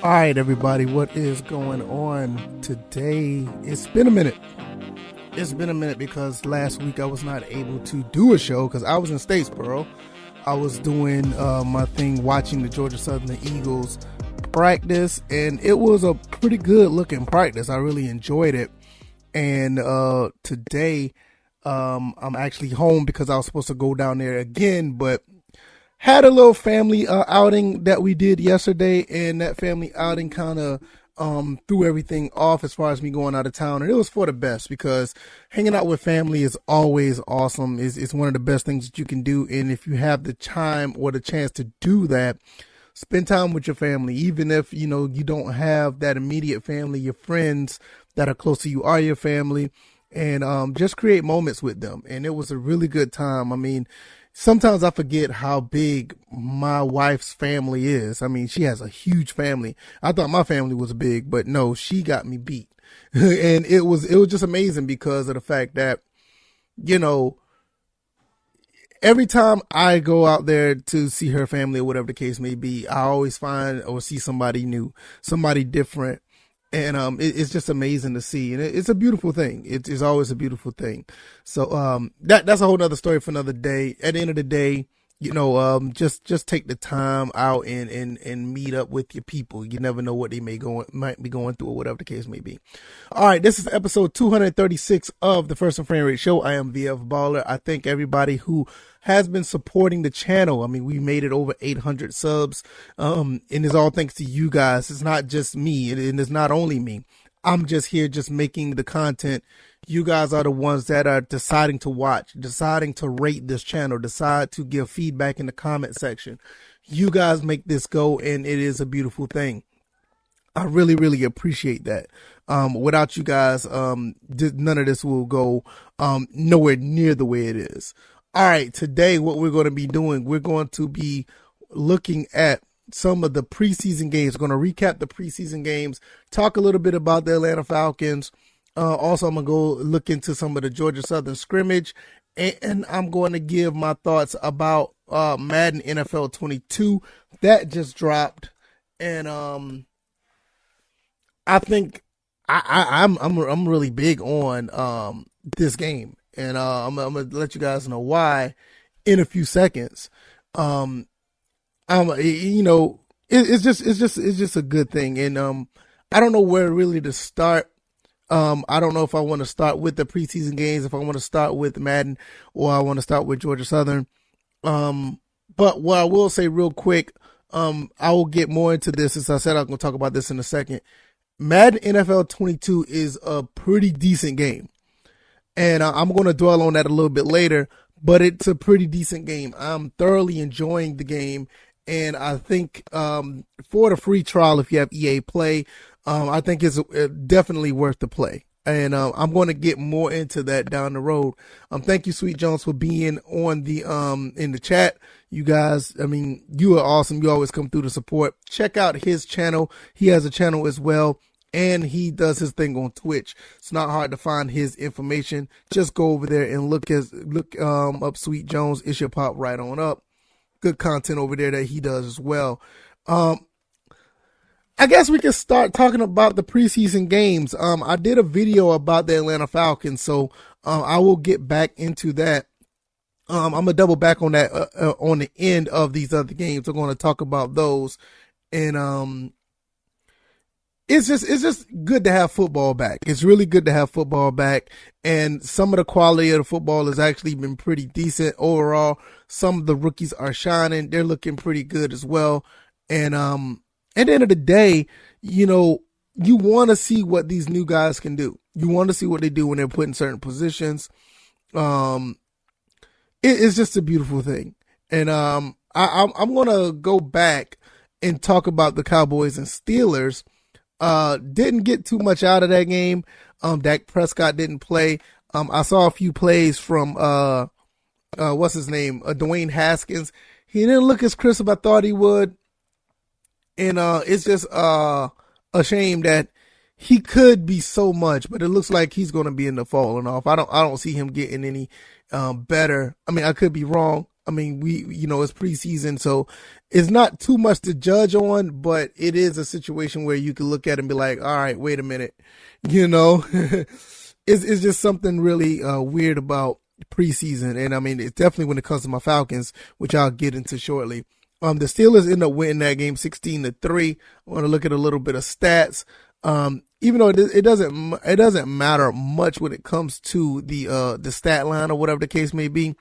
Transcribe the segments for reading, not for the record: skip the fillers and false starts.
All right, everybody, what is going on today? It's been a minute. It's been a minute because last week I was not able to do a show because I was in Statesboro. I was doing my thing watching the Georgia Southern Eagles practice, and it was a pretty good looking practice. I really enjoyed it. And today I'm actually home because I was supposed to go down there again, but had a little family outing that we did yesterday, and that family outing kind of threw everything off as far as me going out of town. And it was for the best because hanging out with family is always awesome. It's one of the best things that you can do. And if you have the time or the chance to do that, spend time with your family. Even if, you don't have that immediate family, your friends that are close to you are your family, and just create moments with them. And it was a really good time. I mean, sometimes I forget how big my wife's family is. I mean, she has a huge family. I thought my family was big, but no, she got me beat. And it was just amazing because of the fact that, every time I go out there to see her family or whatever the case may be, I always find or see somebody new, somebody different. And it's just amazing to see, and it's a beautiful thing. It's always a beautiful thing. So that's a whole nother story for another day. At the end of the day, just take the time out and meet up with your people. You never know what they might be going through or whatever the case may be. All right, this is episode 236 of the First and Frame Rate Show. I am VF Baller. I thank everybody who has been supporting the channel. I mean, we made it over 800 subs, and it's all thanks to you guys. It's not just me, and it's not only me. I'm just here just making the content. You guys are the ones that are deciding to watch, deciding to rate this channel, decide to give feedback in the comment section. You guys make this go, and it is a beautiful thing. I really, really appreciate that. Without you guys, none of this will go nowhere near the way it is. All right, today what we're going to be doing, we're going to be looking at some of the preseason games. We're going to recap the preseason games, talk a little bit about the Atlanta Falcons. Also, I'm going to go look into some of the Georgia Southern scrimmage, and I'm going to give my thoughts about Madden NFL 22 that just dropped. And I think I'm really big on this game. And I'm gonna let you guys know why in a few seconds. It's just a good thing, and I don't know where really to start. I don't know if I want to start with the preseason games, if I want to start with Madden, or I want to start with Georgia Southern. But what I will say real quick, I will get more into this. As I said, I'm gonna talk about this in a second. Madden NFL 22 is a pretty decent game. And I'm going to dwell on that a little bit later, but it's a pretty decent game. I'm thoroughly enjoying the game, and I think for the free trial, if you have EA Play, I think it's definitely worth the play. And I'm going to get more into that down the road. Thank you, Sweet Jones, for being on the in the chat. You guys, I mean, you are awesome. You always come through to support. Check out his channel. He has a channel as well. And he does his thing on Twitch. It's not hard to find his information. Just go over there and look up Sweet Jones. It should pop right on up. Good content over there that he does as well. I guess we can start talking about the preseason games. I did a video about the Atlanta Falcons, so I will get back into that. I'm gonna double back on that on the end of these other games. We're going to talk about those, and It's just good to have football back. It's really good to have football back. And some of the quality of the football has actually been pretty decent overall. Some of the rookies are shining. They're looking pretty good as well. And at the end of the day, you want to see what these new guys can do. You want to see what they do when they're put in certain positions. It's just a beautiful thing. And I'm going to go back and talk about the Cowboys and Steelers. Didn't get too much out of that game. Dak Prescott didn't play. I saw a few plays from what's his name? Dwayne Haskins. He didn't look as crisp as I thought he would. And it's just a shame that he could be so much, but it looks like he's going to be in the falling off. I don't see him getting any better. I mean, I could be wrong. I mean, it's preseason, so it's not too much to judge on, but it is a situation where you can look at it and be like, all right, wait a minute, it's just something really weird about preseason. And I mean, it's definitely when it comes to my Falcons, which I'll get into shortly. The Steelers end up winning that game 16-3. I want to look at a little bit of stats. Even though it doesn't matter much when it comes to the stat line or whatever the case may be.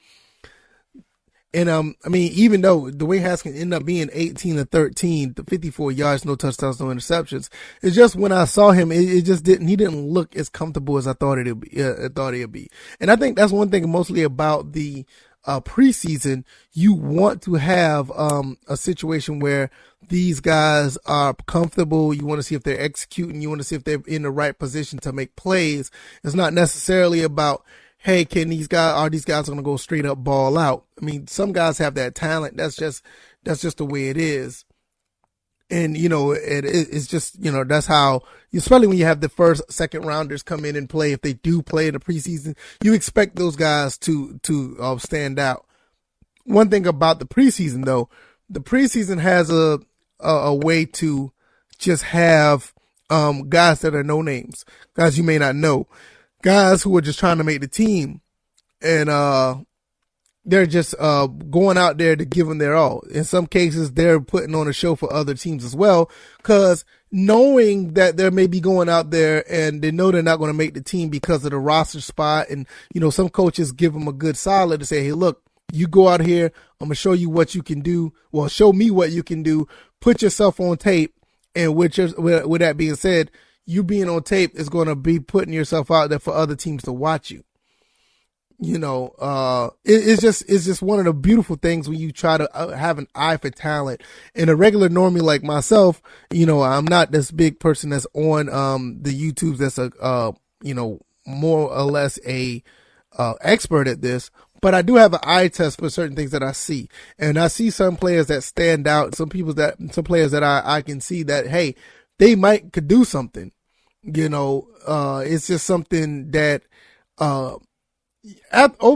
And I mean, even though Dwayne Haskins ended up being 18-13, 54 yards, no touchdowns, no interceptions, it's just when I saw him, he didn't look as comfortable as I thought it'd be. And I think that's one thing mostly about the preseason. You want to have a situation where these guys are comfortable. You want to see if they're executing. You want to see if they're in the right position to make plays. It's not necessarily about, hey, are these guys going to go straight up ball out? I mean, some guys have that talent. That's just the way it is. And, it's just, that's how, especially when you have the first, second rounders come in and play. If they do play in the preseason, you expect those guys to stand out. One thing about the preseason, though, the preseason has a way to just have, guys that are no names, guys you may not know, guys who are just trying to make the team, and they're just going out there to give them their all. In some cases, they're putting on a show for other teams as well, because knowing that they may be going out there and they know they're not going to make the team because of the roster spot, and some coaches give them a good solid to say, hey, look, you go out here, I'm gonna show you what you can do. Well, show me what you can do. Put yourself on tape, and with that being said, you being on tape is going to be putting yourself out there for other teams to watch you. It's just one of the beautiful things when you try to have an eye for talent. And a regular normie like myself, I'm not this big person that's on the YouTubes that's more or less a expert at this. But I do have an eye test for certain things that I see, and I see some players that stand out. Some players that I can see that, hey, they could do something. It's just something that over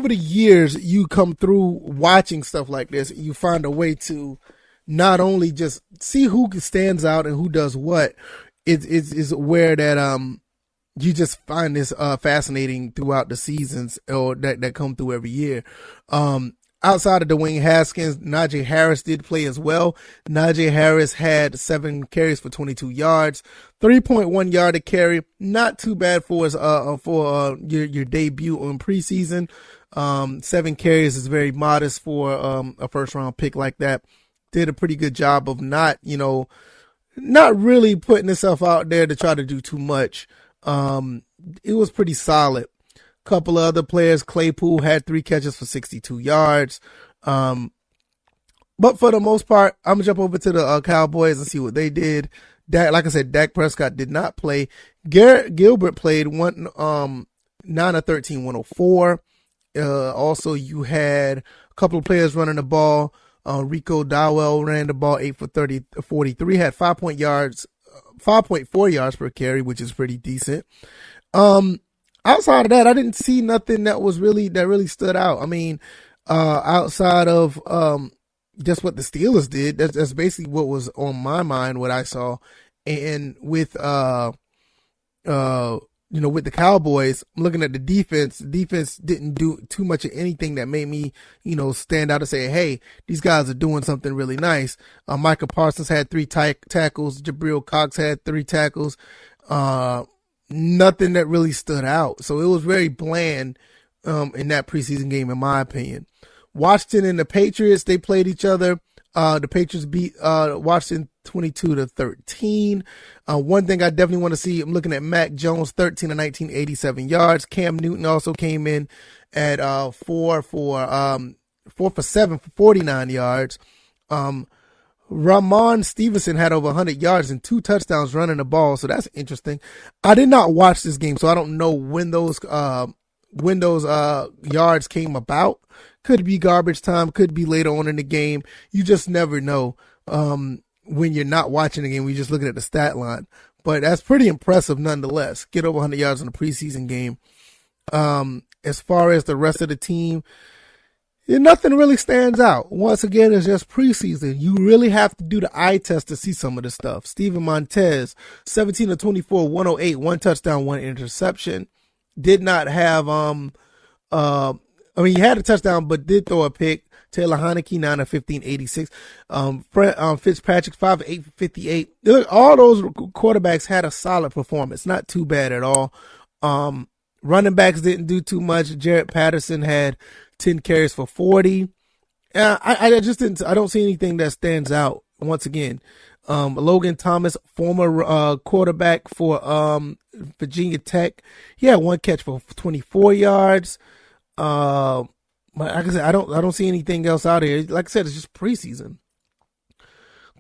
the years you come through watching stuff like this. You find a way to not only just see who stands out and who does what. It's where that you just find this fascinating throughout the seasons or that come through every year. Outside of Dwayne Haskins, Najee Harris did play as well. Najee Harris had 7 carries for 22 yards, 3.1 yard a carry. Not too bad for your debut on preseason. 7 carries is very modest for a first round pick like that. Did a pretty good job of not really putting himself out there to try to do too much. It was pretty solid. Couple of other players, Claypool had 3 catches for 62 yards. But for the most part, I'm gonna jump over to the Cowboys and see what they did. Like I said, Dak Prescott did not play. Garrett Gilbert played 9 of 13, 104. Also, you had a couple of players running the ball. Rico Dowell ran the ball 8 for 43, had 5.4 yards per carry, which is pretty decent. Outside of that, I didn't see nothing that really stood out. I mean, outside of just what the Steelers did, that's basically what was on my mind, what I saw. And with with the Cowboys, I'm looking at the defense didn't do too much of anything that made me, stand out and say, hey, these guys are doing something really nice. Micah Parsons had 3 tackles. Jabril Cox had 3 tackles. Nothing that really stood out. So it was very bland in that preseason game, in my opinion. Washington and the Patriots, they played each other. The Patriots beat Washington 22-13. One thing I definitely want to see, I'm looking at Mac Jones, 13 of 19, 87 yards. Cam Newton also came in at 4 for 7 for 49 yards. Ramon Stevenson had over 100 yards and 2 touchdowns running the ball, so that's interesting. I did not watch this game, so I don't know when those yards came about. Could be garbage time, could be later on in the game. You just never know when you're not watching the game, when you're just looking at the stat line. But that's pretty impressive nonetheless. Get over 100 yards in a preseason game. As far as the rest of the team, Nothing really stands out. Once again, it's just preseason. You really have to do the eye test to see some of this stuff. Steven Montez, 17 of 24, 108, one touchdown, one interception. Did not have, he had a touchdown, but did throw a pick. Taylor Heineke, 9 of 15, 86. Fitzpatrick, 5 of 8, 58. Look, all those quarterbacks had a solid performance. Not too bad at all. Running backs didn't do too much. Jarrett Patterson had 10 carries for 40. I don't see anything that stands out. Once again, Logan Thomas, former quarterback for Virginia Tech, he had one catch for 24 yards. Like I said, I don't see anything else out here. Like I said, it's just preseason.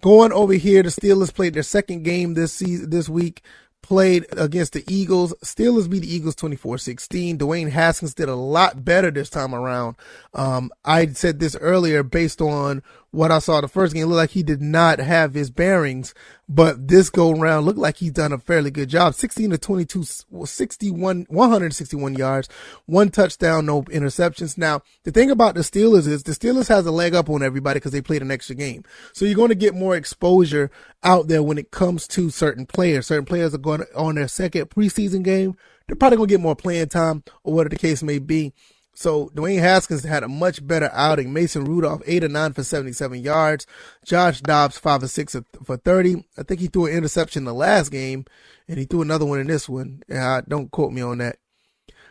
Going over here, the Steelers played their second game this week. Played against the Eagles. Steelers beat the Eagles 24-16. Dwayne Haskins did a lot better this time around. I said this earlier based on what I saw the first game. It looked like he did not have his bearings, but this go round looked like he's done a fairly good job. 16 to 22, 161 yards, one touchdown, no interceptions. Now, the thing about the Steelers is the Steelers has a leg up on everybody because they played an extra game. So you're going to get more exposure out there when it comes to certain players. Certain players are going on their second preseason game. They're probably going to get more playing time or whatever the case may be. So Dwayne Haskins had a much better outing. Mason Rudolph, 8 of 9 for 77 yards. Josh Dobbs, 5 of 6 for 30. I think he threw an interception in the last game, and he threw another one in this one. Don't quote me on that.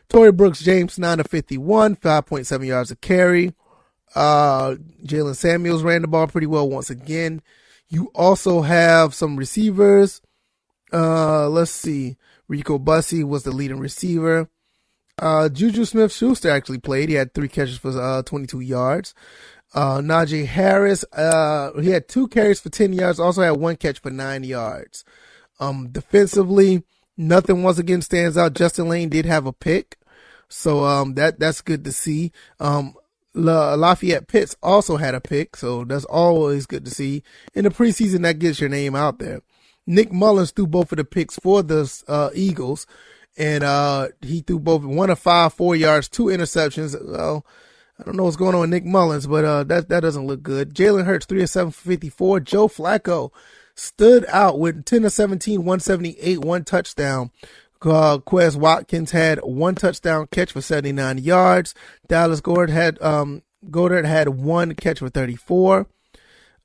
Torrey Brooks James, 9 of 51, 5.7 yards a carry. Jalen Samuels ran the ball pretty well once again. You also have some receivers. Let's see. Rico Bussey was the leading receiver. Juju Smith-Schuster actually played. He had 3 catches for 22 yards. Najee Harris, he had 2 carries for 10 yards, also had 1 catch for 9 yards. Defensively, nothing once again stands out. Justin Lane did have a pick, so that's good to see. Lafayette Pitts also had a pick, so that's always good to see. In the preseason, that gets your name out there. Nick Mullins threw both of the picks for the Eagles. And he threw both 1 of 5, 4 yards, 2 interceptions. Well, I don't know what's going on with Nick Mullins, but that doesn't look good. Jalen Hurts, 3 of 7 for 54. Joe Flacco stood out with 10 of 17, 178, 1 touchdown. Quez Watkins had 1 touchdown catch for 79 yards. Dallas Goedert had 1 catch for 34.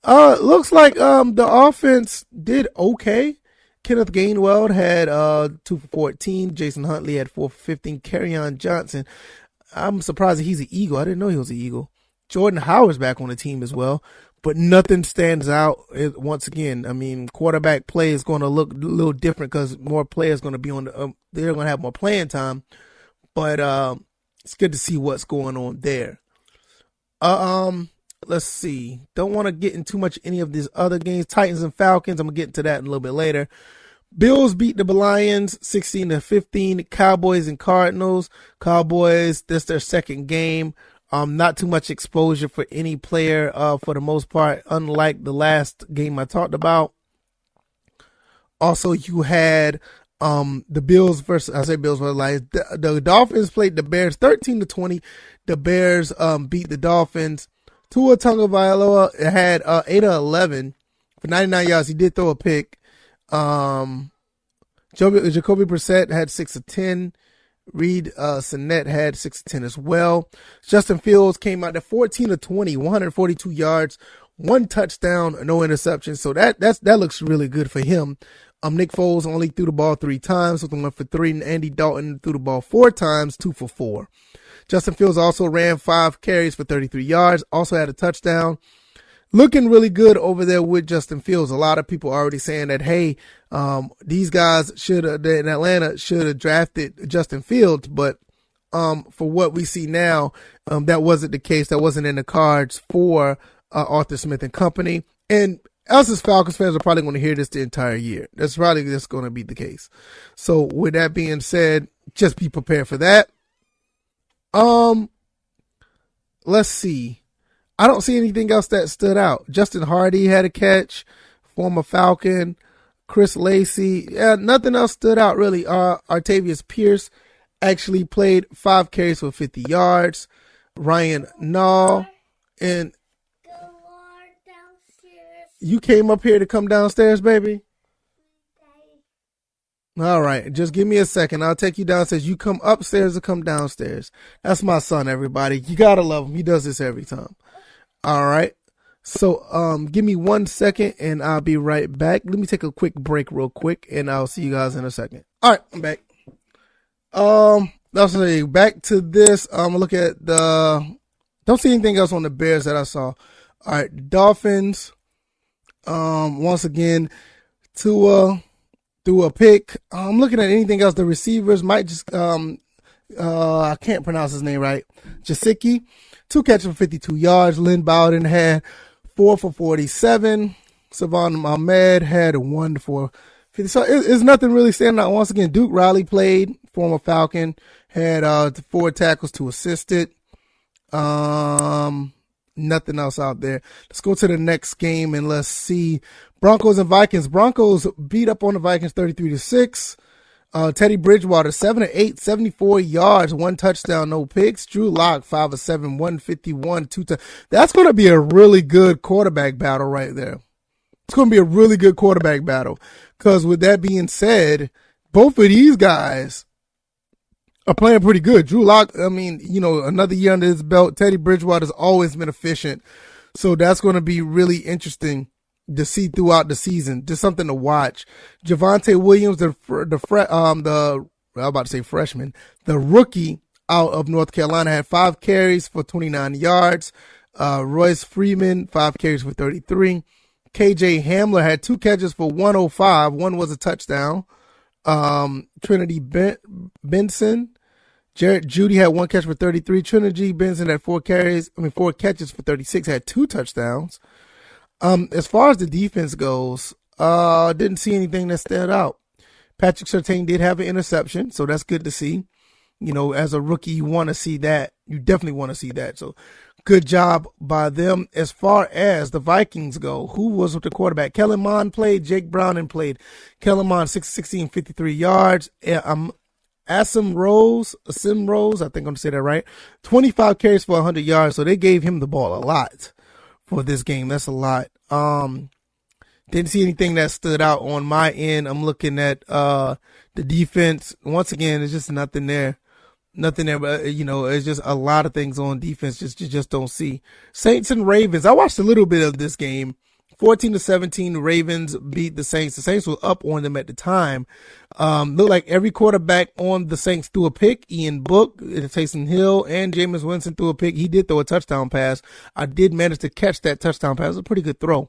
Looks like the offense did okay. Kenneth Gainwell had 2 for 14. Jason Huntley had 4 for 15. Kerryon Johnson, I'm surprised that he's an Eagle. I didn't know he was an Eagle. Jordan Howard's back on the team as well, but nothing stands out. Once again, I mean, quarterback play is going to look a little different because more players going to be on they're going to have more playing time, but it's good to see what's going on there. Let's see. Don't want to get into much any of these other games. Titans and Falcons. I'm going to get into that in a little bit later. Bills beat the Lions 16-15. Cowboys and Cardinals. Cowboys, this is their second game. Not too much exposure for any player for the most part, unlike the last game I talked about. Also, you had the Bills versus the Lions. The Dolphins played the Bears 13-20. The Bears beat the Dolphins. Tua Tagovailoa had 8 of 11 for 99 yards. He did throw a pick. Jacoby Brissett had 6 of 10. Reed Sinnett had 6 of 10 as well. Justin Fields came out at 14-20, 142 yards, 1 touchdown, no interception. So that looks really good for him. Nick Foles only threw the ball 3 times, with 1 for 3, and Andy Dalton threw the ball 4 times, 2 for 4. Justin Fields also ran 5 carries for 33 yards, also had a touchdown. Looking really good over there with Justin Fields. A lot of people are already saying that, hey, these guys in Atlanta should have drafted Justin Fields, but for what we see now, that wasn't the case. That wasn't in the cards for Arthur Smith and company. And us as Falcons fans are probably going to hear this the entire year. That's probably just going to be the case. So with that being said, just be prepared for that. Let's see. I don't see anything else that stood out. Justin Hardy had a catch, former Falcon. Chris Lacey, nothing else stood out really. Artavius Pierce actually played 5 carries for 50 yards. Ryan Nall. And you came up here to come downstairs, baby? All right, just give me a second. I'll take you downstairs. You come upstairs or come downstairs. That's my son, everybody. You gotta love him. He does this every time. All right. So, give me 1 second and I'll be right back. Let me take a quick break real quick and I'll see you guys in a second. All right, I'm back. Let's say back to this. Look at don't see anything else on the Bears that I saw. All right, Dolphins. Once again, Tua threw a pick. I'm looking at anything else. The receivers might just, I can't pronounce his name right. Jasicki, 2 catches for 52 yards. Lynn Bowden had 4 for 47. Savon Ahmed had 1 for 50. So it's nothing really standing out. Once again, Duke Riley played, former Falcon, had 4 tackles, 2 assisted. Nothing else out there. Let's go to the next game and let's see Broncos and Vikings. Broncos beat up on the Vikings 33-6. Teddy Bridgewater 7-8, 74 yards, 1 touchdown, no picks. Drew Lock 5-7, 151, 2 touchdowns. That's going to be a really good quarterback battle right there. It's going to be a really good quarterback battle because with that being said, both of these guys are playing pretty good. Drew Lock, I mean, another year under his belt. Teddy Bridgewater's always been efficient. So that's going to be really interesting to see throughout the season. Just something to watch. Javonte Williams, the freshman, the rookie out of North Carolina, had 5 carries for 29 yards. Royce Freeman, 5 carries for 33. KJ Hamler had 2 catches for 105. 1 was a touchdown. Trinity Benson. Jarrett Judy had 1 catch for 33. Trinity Benson had 4 catches for 36, had 2 touchdowns. As far as the defense goes, didn't see anything that stood out. Patrick Surtain did have an interception, so that's good to see. As a rookie, you want to see that. You definitely want to see that. So good job by them. As far as the Vikings go, who was with the quarterback? Kellen Mond played. Jake Browning played. Kellen Mond, 6-16, 53 yards. Asim Rose, I think I'm going to say that right. 25 carries for 100 yards. So they gave him the ball a lot for this game. That's a lot. Didn't see anything that stood out on my end. I'm looking at the defense. Once again, there's just nothing there. Nothing there, but it's just a lot of things on defense you just don't see. Saints and Ravens. I watched a little bit of this game. 14-17, the Ravens beat the Saints. The Saints were up on them at the time. Looked like every quarterback on the Saints threw a pick. Ian Book, Taysom Hill, and Jameis Winston threw a pick. He did throw a touchdown pass. I did manage to catch that touchdown pass. It was a pretty good throw.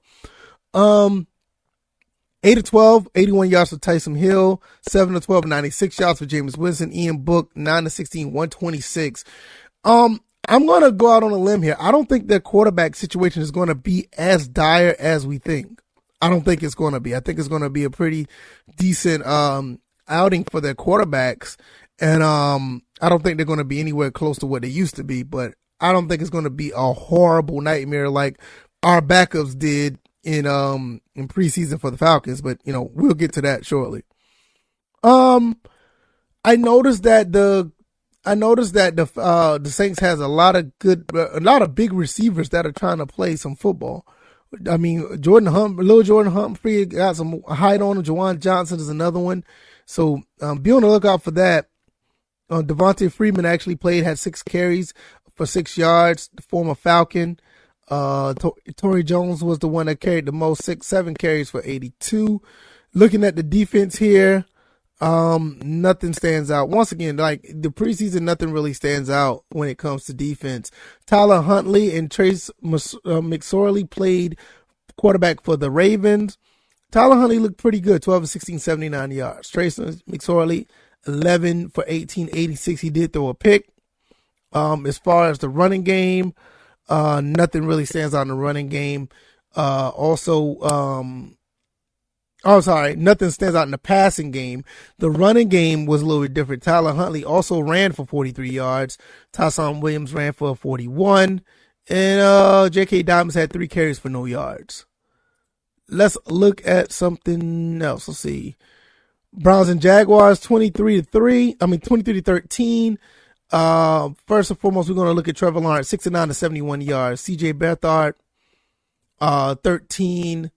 8-12, 81 yards for Taysom Hill. 7-12, 96 yards for Jameis Winston. Ian Book, 9-16, 126. I'm going to go out on a limb here. I don't think their quarterback situation is going to be as dire as we think. I don't think it's going to be. I think it's going to be a pretty decent outing for their quarterbacks. And I don't think they're going to be anywhere close to what they used to be. But I don't think it's going to be a horrible nightmare like our backups did in preseason for the Falcons. But, we'll get to that shortly. I noticed that the Saints has a lot of big receivers that are trying to play some football. I mean, Jordan Humphrey got some height on him. Juwan Johnson is another one. So, be on the lookout for that. Devontae Freeman actually played, had 6 carries for 6 yards, the former Falcon. Torrey Jones was the one that carried the most, 7 carries for 82. Looking at the defense here, nothing stands out. Once again, like the preseason, nothing really stands out when it comes to defense. Tyler Huntley and Trace McSorley played quarterback for the Ravens. Tyler Huntley looked pretty good, 12-16, 79 yards. Trace McSorley, 11 for 18, 86. He did throw a pick. As far as the running game, nothing really stands out in the running game. Nothing stands out in the passing game. The running game was a little bit different. Tyler Huntley also ran for 43 yards. Tyson Williams ran for 41. And J.K. Dobbins had 3 carries for no yards. Let's look at something else. Let's see. Browns and Jaguars, 23-13. First and foremost, we're going to look at Trevor Lawrence, 69 to 71 yards. CJ Beathard, 13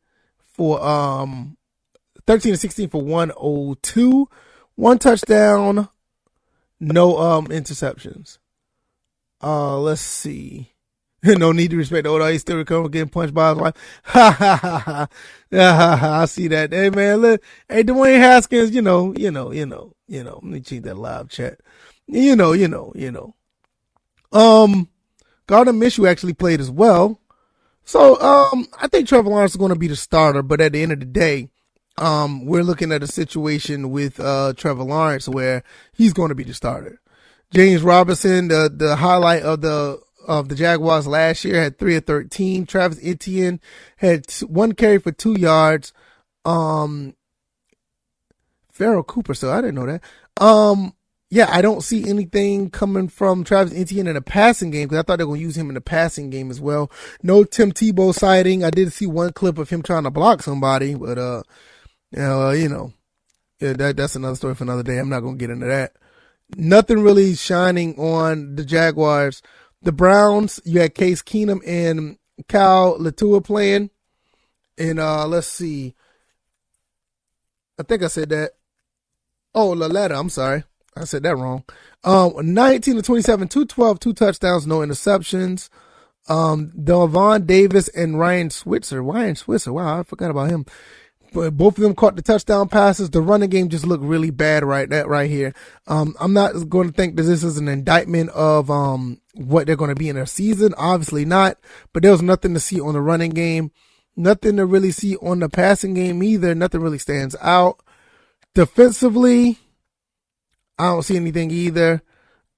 to 16 for 102. One touchdown, no interceptions. Let's see. No need to respect the old. He's still recovering, getting punched by his wife. Ha ha ha ha. I see that. Hey man, look. Hey Dwayne Haskins, you know. Let me check that live chat. You know. Gardner Minshew actually played as well. So I think Trevor Lawrence is going to be the starter, but at the end of the day, we're looking at a situation with Trevor Lawrence where he's going to be the starter. James Robinson, the highlight of the Jaguars last year, had 3 of 13. Travis Etienne had 1 carry for 2 yards. Farrell Cooper, so I didn't know that. Yeah, I don't see anything coming from Travis Etienne in the passing game because I thought they were going to use him in the passing game as well. No Tim Tebow sighting. I did see one clip of him trying to block somebody, but that's another story for another day. I'm not going to get into that. Nothing really shining on the Jaguars. The Browns, you had Case Keenum and Kyle Latua playing. And let's see. I think I said that. Oh, Laletta, I'm sorry. I said that wrong. 19 to 27, 212, 2 touchdowns, no interceptions. Devon Davis and Ryan Switzer. Wow, I forgot about him. But both of them caught the touchdown passes. The running game just looked really bad right here. I'm not going to think that this is an indictment of what they're going to be in their season. Obviously not. But there was nothing to see on the running game. Nothing to really see on the passing game either. Nothing really stands out. Defensively, I don't see anything either.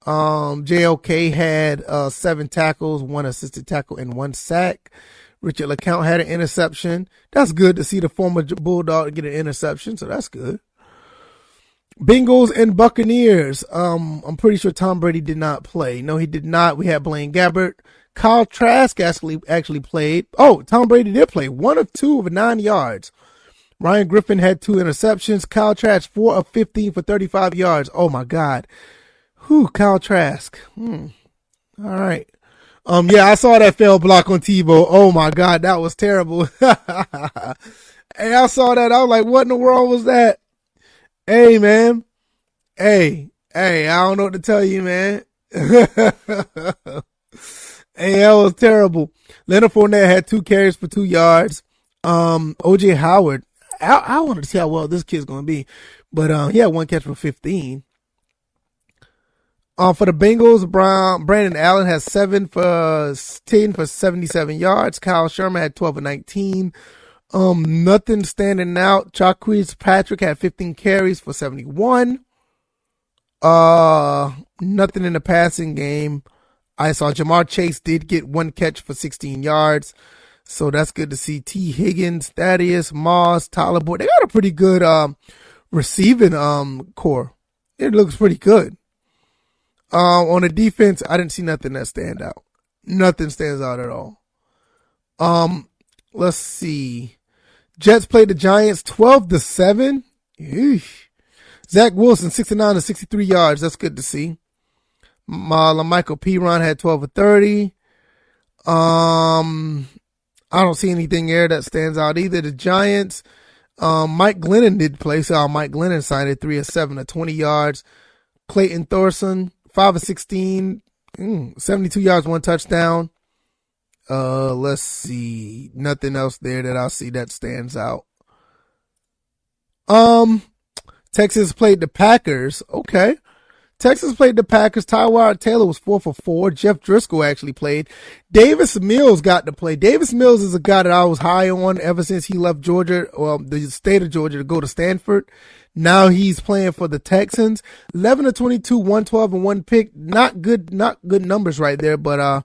JOK had 7 tackles, 1 assisted tackle, and 1 sack. Richard LeCount had an interception. That's good to see the former Bulldog get an interception, so that's good. Bengals and Buccaneers. I'm pretty sure Tom Brady did not play. No, he did not. We had Blaine Gabbert. Kyle Trask actually played. Oh, Tom Brady did play. 1 of 2 of 9 yards. Ryan Griffin had 2 interceptions. Kyle Trask, 4 of 15 for 35 yards. Oh, my God. Whew, Kyle Trask. All right. Yeah, I saw that failed block on Tebow. Oh, my God. That was terrible. Hey, I saw that. I was like, what in the world was that? Hey, man. Hey, I don't know what to tell you, man. Hey, that was terrible. Leonard Fournette had 2 carries for 2 yards. OJ Howard. I wanted to see how well this kid's going to be. But he had 1 catch for 15. For the Bengals, Brandon Allen has 7 for 10 for 77 yards. Kyle Sherman had 12 for 19. Nothing standing out. Jacquizz Patrick had 15 carries for 71. Nothing in the passing game. I saw Jamar Chase did get 1 catch for 16 yards. So that's good to see. T. Higgins, Thaddeus, Moss, Tyler Boyd. They got a pretty good receiving core. It looks pretty good. On the defense, I didn't see nothing that stand out. Nothing stands out at all. Let's see. Jets played the Giants 12-7. Eesh. Zach Wilson, 69 to 63 yards. That's good to see. Michael Piron had 12 for 30. I don't see anything there that stands out either. The Giants, Mike Glennon did play, so Mike Glennon signed at 3 of 7 at 20 yards. Clayton Thorson, 5 of 16, 72 yards, 1 touchdown. Let's see. Nothing else there that I see that stands out. Texas played the Packers. Okay. Texas played the Packers. Tyrod Taylor was 4 for 4. Jeff Driscoll actually played. Davis Mills got to play. Davis Mills is a guy that I was high on ever since he left Georgia, the state of Georgia, to go to Stanford. Now he's playing for the Texans. 11 to 22, 112 and 1 pick. Not good numbers right there, but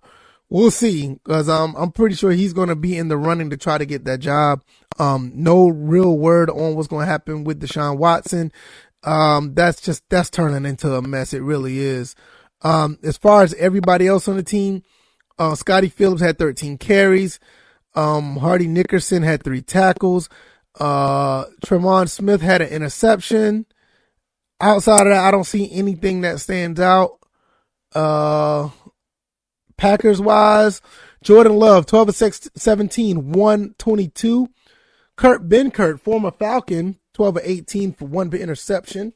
we'll see, because I'm pretty sure he's going to be in the running to try to get that job. No real word on what's going to happen with Deshaun Watson. That's turning into a mess. It really is. As far as everybody else on the team, Scotty Phillips had 13 carries. Hardy Nickerson had 3 tackles. Tremont Smith had an interception. Outside of that, I don't see anything that stands out. Packers wise, Jordan Love, 12 of 17, 122. Kurt Benkert, former Falcon, 12 of 18 for 1 interception.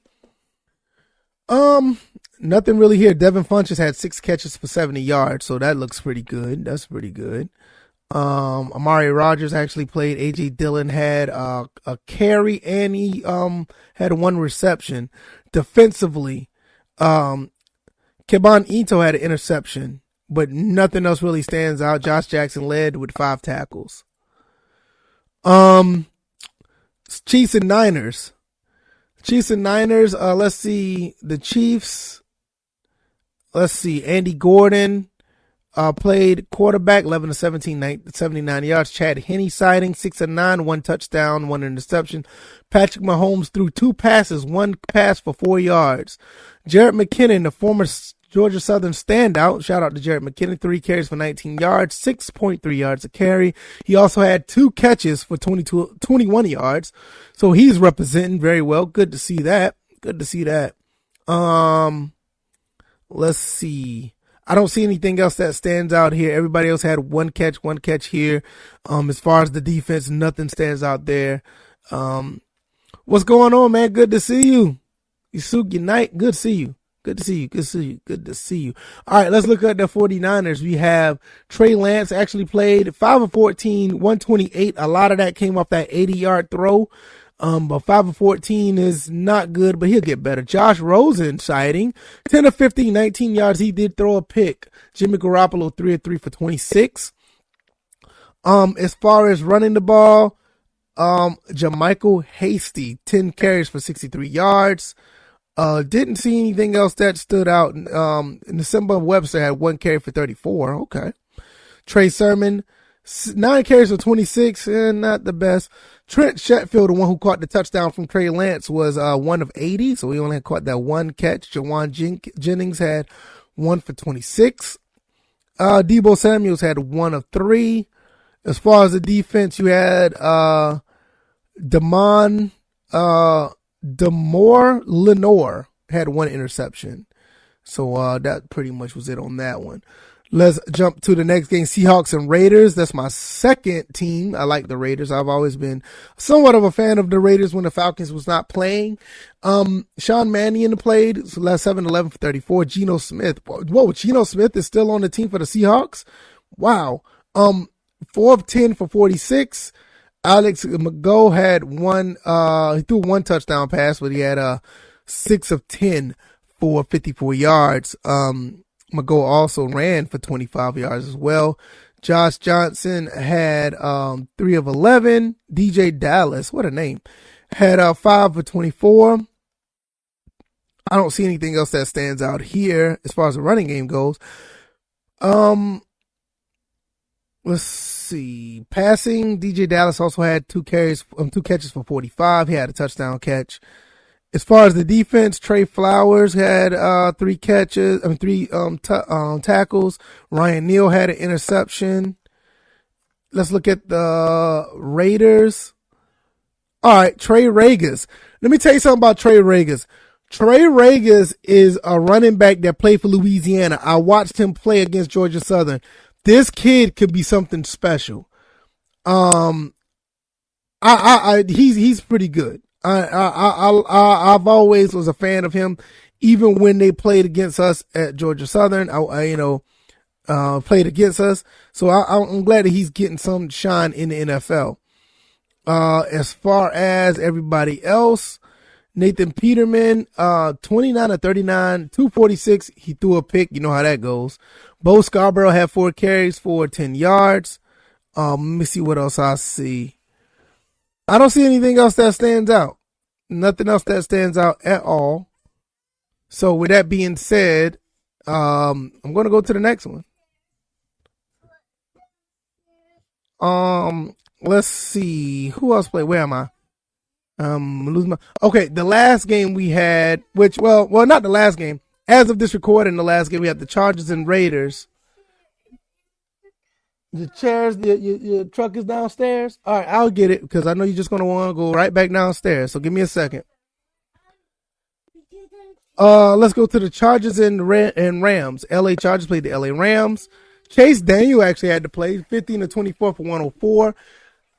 Nothing really here. Devin Funchess had 6 catches for 70 yards, so that looks pretty good. That's pretty good. Amari Rogers actually played. AJ Dillon had a carry, and he had 1 reception. Defensively, Kevon Ito had an interception, but nothing else really stands out. Josh Jackson led with 5 tackles. Chiefs and Niners. Let's see. The Chiefs. Let's see. Andy Gordon played quarterback, 11 of 17, 79 yards. Chad Henne sighting, 6 of 9, 1 touchdown, 1 interception. Patrick Mahomes threw 2 passes, 1 pass for 4 yards. Jarrett McKinnon, the former Georgia Southern standout, shout out to Jarrett McKinnon, 3 carries for 19 yards, 6.3 yards a carry. He also had 2 catches for 21 yards. So he's representing very well. Good to see that. Let's see. I don't see anything else that stands out here. Everybody else had 1 catch here. As far as the defense, nothing stands out there. What's going on, man? Good to see you. Yusuke Knight, good to see you. Good to see you. All right, let's look at the 49ers. We have Trey Lance actually played 5 of 14, 128. A lot of that came off that 80-yard throw. But 5 of 14 is not good, but he'll get better. Josh Rosen sighting, 10 of 15, 19 yards. He did throw a pick. Jimmy Garoppolo, 3 of 3 for 26. As far as running the ball, Jermichael Hasty, 10 carries for 63 yards. Didn't see anything else that stood out. December Webster had 1 carry for 34. Okay. Trey Sermon, 9 carries for 26, and not the best. Trent Shetfield, the one who caught the touchdown from Trey Lance, was 1 of 80, so he only had caught that 1 catch. Jawan Jennings had 1 for 26. Deebo Samuels had 1 of 3. As far as the defense, you had Demore Lenore had 1 interception. So that pretty much was it on that one. Let's jump to the next game, Seahawks and Raiders. That's my second team. I like the Raiders. I've always been somewhat of a fan of the Raiders when the Falcons was not playing. Sean Mannion played, so last 7-11 for 34. Geno Smith. Whoa, Geno Smith is still on the team for the Seahawks? Wow. 4 of 10 for 46. Alex McGough had 1, he threw 1 touchdown pass, but he had 6 of 10 for 54 yards. McGough also ran for 25 yards as well. Josh Johnson had 3 of 11. DJ Dallas, what a name, had 5 for 24. I don't see anything else that stands out here as far as the running game goes. Let's see. Passing, DJ Dallas also had 2 catches for 45. He had a touchdown catch. As far as the defense, Trey Flowers had 3 tackles. Ryan Neal had an interception. Let's look at the Raiders. All right, Trey Ragas. Let me tell you something about Trey Ragas. Trey Ragas is a running back that played for Louisiana. I watched him play against Georgia Southern. This kid could be something special. He's pretty good. I've always was a fan of him, even when they played against us at Georgia Southern. Played against us, so I'm glad that he's getting some shine in the NFL. As far as everybody else, Nathan Peterman, 29 of 39, 246. He threw a pick. You know how that goes. Bo Scarborough had 4 carries for 10 yards. Let me see what else I see. I don't see anything else that stands out. Nothing else that stands out at all. So with that being said, I'm going to go to the next one. Let's see. Who else played? Where am I? Losing my. Okay, the last game we had, which, well, not the last game. As of this recording, the last game we had the Chargers and Raiders. The chairs, your truck is downstairs? All right, I'll get it because I know you're just going to want to go right back downstairs. So give me a second. Let's go to the Chargers and Rams. LA Chargers played the LA Rams. Chase Daniel actually had to play 15 to 24 for 104.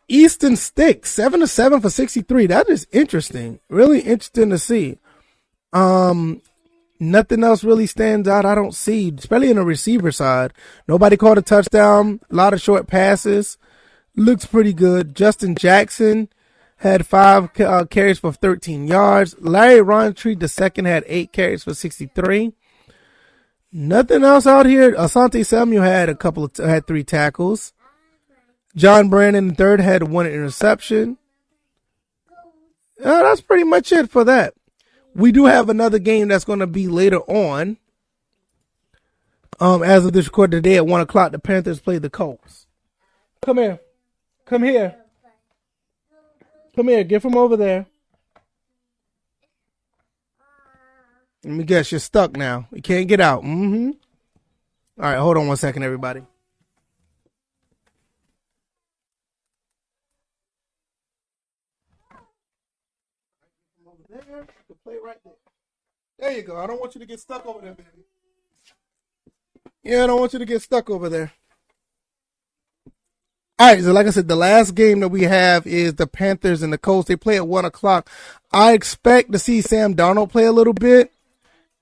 Easton Stick 7 to 7 for 63. That is interesting. Really interesting to see. Nothing else really stands out. I don't see, especially in the receiver side. Nobody caught a touchdown. A lot of short passes. Looks pretty good. Justin Jackson had 5 carries for 13 yards. Larry Rountree II had 8 carries for 63. Nothing else out here. Asante Samuel had had 3 tackles. John Brandon III had 1 interception. That's pretty much it for that. We do have another game that's going to be later on. As of this record today at 1 o'clock, the Panthers play the Colts. Come here. Come here. Come here. Get from over there. Let me guess. You're stuck now. You can't get out. All right. Hold on 1 second, everybody. There, the plate right there. There you go. I don't want you to get stuck over there, baby. Yeah, I don't want you to get stuck over there. All right, so like I said, the last game that we have is the Panthers and the Colts. They play at 1 o'clock. I expect to see Sam Darnold play a little bit.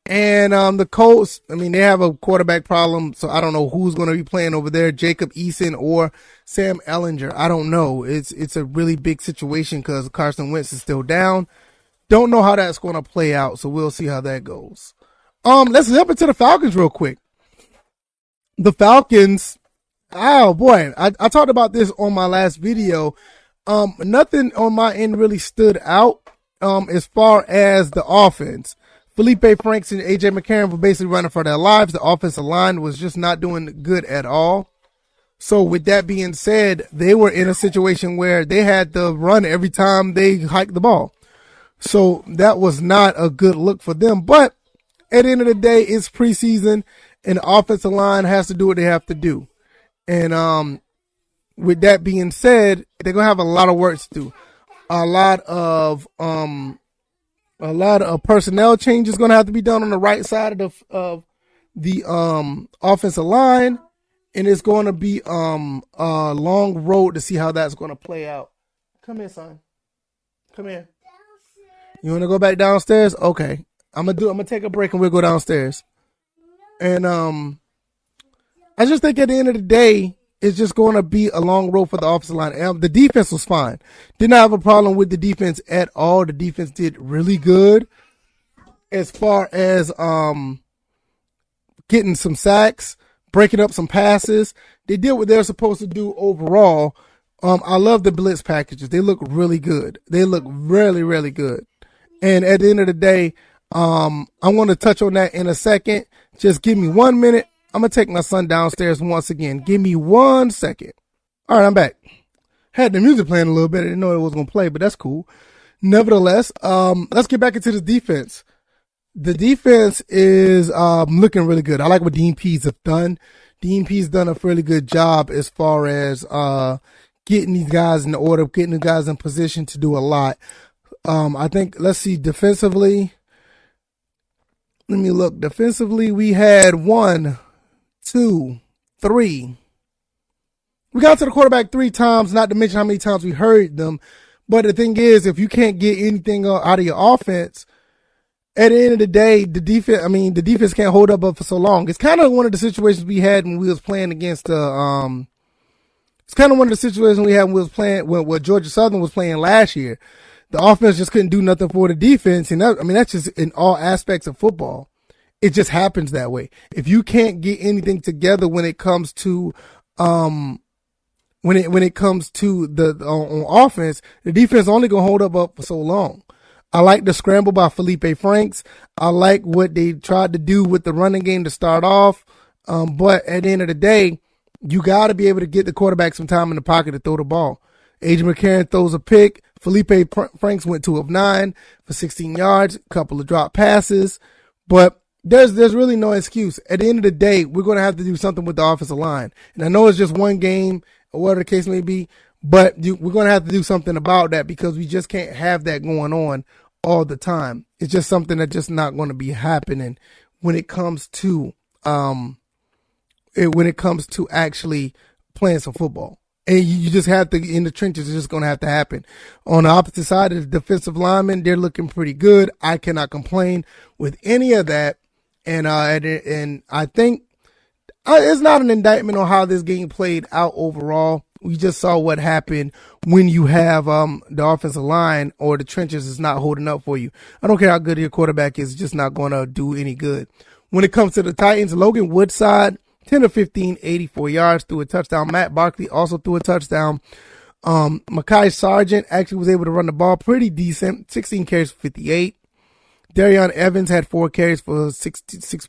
And the Colts, I mean, they have a quarterback problem, so I don't know who's going to be playing over there, Jacob Eason or Sam Ellinger. I don't know. It's a really big situation because Carson Wentz is still down. Don't know how that's going to play out, so we'll see how that goes. Let's jump into the Falcons real quick. The Falcons, oh boy, I talked about this on my last video. Nothing on my end really stood out as far as the offense. Felipe Franks and AJ McCarron were basically running for their lives. The offensive line was just not doing good at all. So with that being said, they were in a situation where they had to run every time they hiked the ball. So that was not a good look for them. But at the end of the day, it's preseason and the offensive line has to do what they have to do. And with that being said, they're going to have a lot of work to do. A lot of personnel changes going to have to be done on the right side of the offensive line. And it's going to be a long road to see how that's going to play out. Come here, son. Come here. You want to go back downstairs? Okay. I'm gonna take a break and we'll go downstairs. And I just think at the end of the day, it's just going to be a long road for the offensive line. The defense was fine. Did not have a problem with the defense at all. The defense did really good as far as getting some sacks, breaking up some passes. They did what they're supposed to do overall. I love the blitz packages. They look really good. They look really, really good. And at the end of the day, I want to touch on that in a second. Just give me 1 minute. I'm going to take my son downstairs once again. Give me 1 second. All right, I'm back. Had the music playing a little bit. I didn't know it was going to play, but that's cool. Nevertheless, let's get back into the defense. The defense is looking really good. I like what Dean Pease have done. Dean Pease done a really good job as far as getting these guys in order, getting the guys in position to do a lot. I think, let's see, defensively. Let me look. Defensively, we had 1, 2, 3. We got to the quarterback 3 times, not to mention how many times we hurried them. But the thing is, if you can't get anything out of your offense, at the end of the day, the defense can't hold up for so long. It's kind of one of the situations we had when we was playing against it's kind of one of the situations we had when we was playing when Georgia Southern was playing last year. The offense just couldn't do nothing for the defense. And that's just in all aspects of football. It just happens that way. If you can't get anything together when it comes to, when it comes to on offense, the defense only gonna hold up for so long. I like the scramble by Felipe Franks. I like what they tried to do with the running game to start off. But at the end of the day, you got to be able to get the quarterback some time in the pocket to throw the ball. A.J. McCarron throws a pick. Felipe Franks went 2 of 9 for 16 yards, a couple of drop passes. But there's really no excuse. At the end of the day, we're going to have to do something with the offensive line. And I know it's just one game, or whatever the case may be, but we're going to have to do something about that because we just can't have that going on all the time. It's just something that's just not going to be happening when it comes to actually playing some football. And you just have to, in the trenches, it's just going to have to happen. On the opposite side of the defensive linemen, they're looking pretty good. I cannot complain with any of that. And I think it's not an indictment on how this game played out overall. We just saw what happened when you have the offensive line or the trenches is not holding up for you. I don't care how good your quarterback is, it's just not going to do any good. When it comes to the Titans, Logan Woodside, 10 of 15, 84 yards, threw a touchdown. Matt Barkley also threw a touchdown. Mekhi Sargent actually was able to run the ball pretty decent, 16 carries for 58. Darion Evans had 4 carries for 26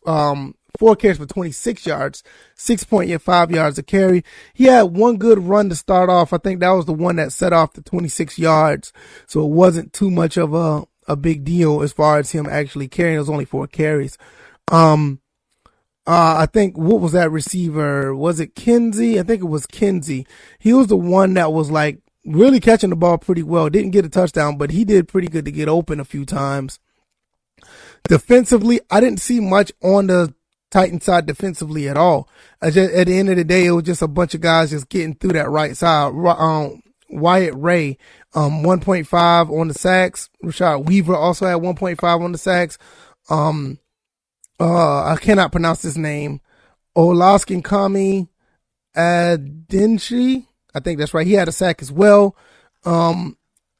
yards, 6.5 yards a carry. He had one good run to start off. I think that was the one that set off the 26 yards. So it wasn't too much of a big deal as far as him actually carrying. It was only 4 carries. I think, what was that receiver? Was it Kinsey? I think it was Kinsey. He was the one that was like really catching the ball pretty well. Didn't get a touchdown, but he did pretty good to get open a few times. Defensively, I didn't see much on the Titan side defensively at all. At the end of the day, it was just a bunch of guys just getting through that right side. Wyatt Ray, 1.5 on the sacks. Rashad Weaver also had 1.5 on the sacks. I cannot pronounce his name. Olaskin Kami Adenshi. I think that's right. He had a sack as well.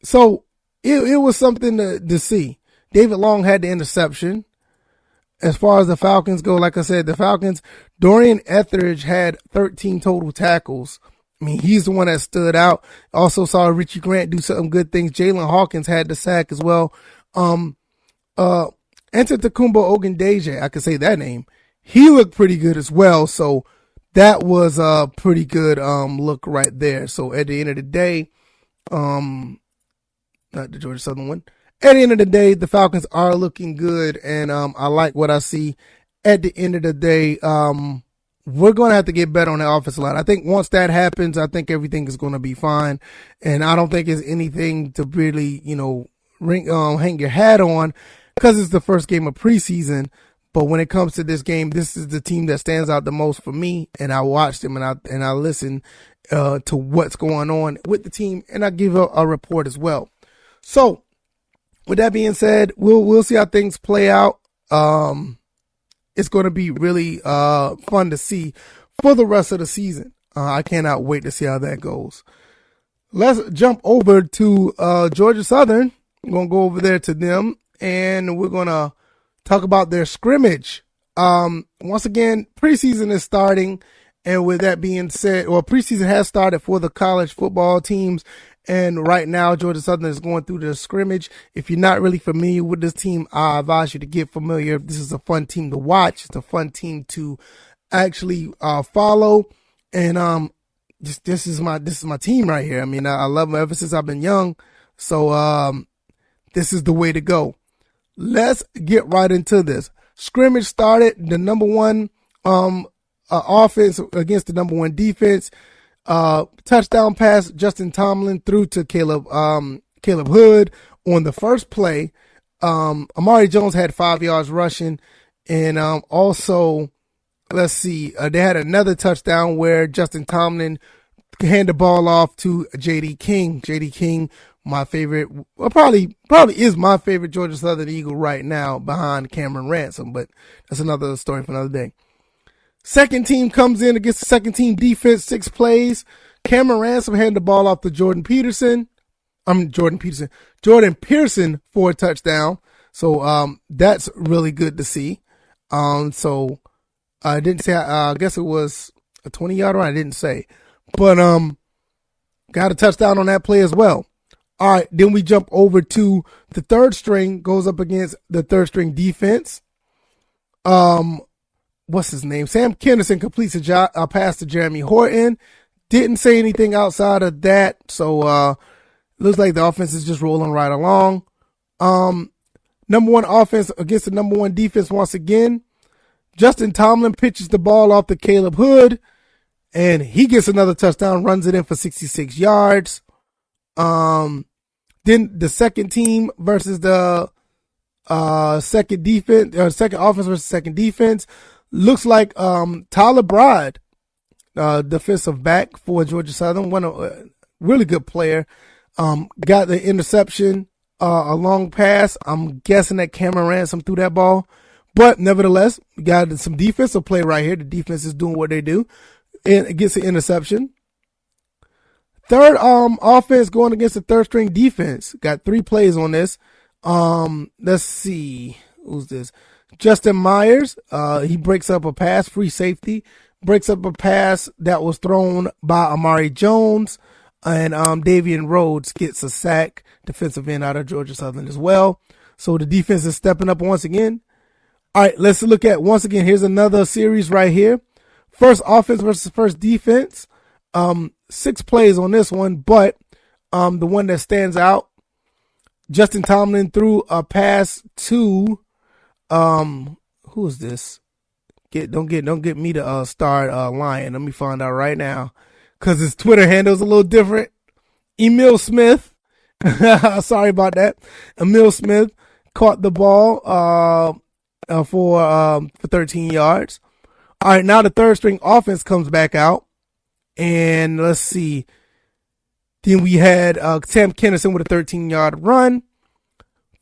So it was something to see. David Long had the interception. As far as the Falcons go, like I said, the Falcons, Dorian Etheridge had 13 total tackles. I mean, he's the one that stood out. Also saw Richie Grant do some good things. Jalen Hawkins had the sack as well. Antetokounmpo Ogundeji, I can say that name. He looked pretty good as well. So that was a pretty good look right there. So at the end of the day, not the Georgia Southern one. At the end of the day, the Falcons are looking good, and I like what I see. At the end of the day, we're going to have to get better on the offensive line. I think once that happens, I think everything is going to be fine, and I don't think it's anything to really, hang your hat on because it's the first game of preseason. But when it comes to this game, this is the team that stands out the most for me, and I watch them and I listen to what's going on with the team, and I give a report as well. So, with that being said, we'll see how things play out. It's going to be really fun to see for the rest of the season. I cannot wait to see how that goes. Let's jump over to Georgia Southern. I'm going to go over there to them, and we're going to talk about their scrimmage. Once again, preseason is starting, and with that being said, preseason has started for the college football teams. And right now, Georgia Southern is going through the scrimmage. If you're not really familiar with this team, I advise you to get familiar. This is a fun team to watch. It's a fun team to actually follow. And this is my team right here. I mean, I love them ever since I've been young. So this is the way to go. Let's get right into this. Scrimmage started. The number one offense against the number one defense. Touchdown pass, Justin Tomlin threw to Caleb Hood on the first play. Amari Jones had 5 yards rushing. And, also, let's see, they had another touchdown where Justin Tomlin handed the ball off to JD King. JD King, my favorite, probably is my favorite Georgia Southern Eagle right now behind Cameron Ransom, but that's another story for another day. Second team comes in against the second team defense, 6 plays. Cameron Ransom handed the ball off to Jordan Pearson for a touchdown. So, that's really good to see. So I didn't say, I guess it was a 20-yard run. I didn't say, but, got a touchdown on that play as well. All right. Then we jump over to the third string goes up against the third string defense. What's his name? Sam Kenderson completes a pass to Jeremy Horton. Didn't say anything outside of that. So, looks like the offense is just rolling right along. Number one offense against the number one defense once again. Justin Tomlin pitches the ball off to Caleb Hood, and he gets another touchdown, runs it in for 66 yards. Then Then the second team versus the second defense, or second offense versus second defense. Looks like Tyler Bride, defensive back for Georgia Southern, really good player. Got the interception, a long pass. I'm guessing that Cameron Ransom threw that ball. But nevertheless, we got some defensive play right here. The defense is doing what they do. And it gets an interception. Third offense going against the third string defense. Got 3 plays on this. Let's see. Who's this? Justin Myers. He breaks up a pass, free safety. Breaks up a pass that was thrown by Amari Jones. And Davian Rhodes gets a sack, defensive end out of Georgia Southern as well. So the defense is stepping up once again. All right, let's look at, once again, here's another series right here. First offense versus first defense. 6 plays on this one, but the one that stands out, Justin Tomlin threw a pass to who is this? Don't get me to start lying. Let me find out right now, because his Twitter handle is a little different. Emil Smith. Sorry about that. Emil Smith caught the ball for 13 yards. All right, now the third string offense comes back out. And let's see. Then we had Sam Kennison with a 13-yard run.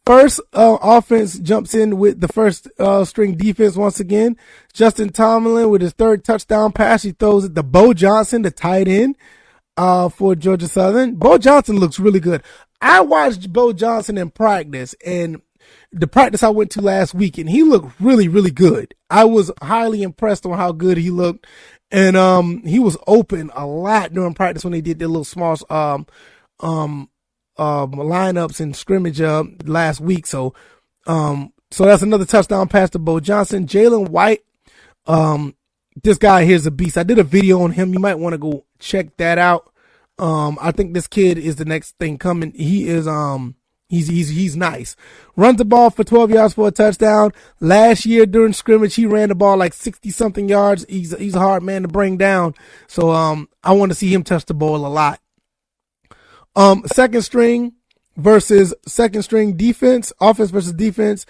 First offense jumps in with the first string defense once again. Justin Tomlin with his third touchdown pass. He throws it to Bo Johnson, the tight end for Georgia Southern. Bo Johnson looks really good. I watched Bo Johnson in practice, and the practice I went to last week, and he looked really, really good. I was highly impressed on how good he looked. And he was open a lot during practice when they did their little small lineups and scrimmage last week. So that's another touchdown pass to Bo Johnson. Jalen White, this guy here's a beast. I did a video on him. You might want to go check that out. I think this kid is the next thing coming. He is he's nice. Runs the ball for 12 yards for a touchdown. Last year during scrimmage, he ran the ball like 60 something yards. He's a hard man to bring down. So I want to see him touch the ball a lot. Second string versus second string defense, offense versus defense.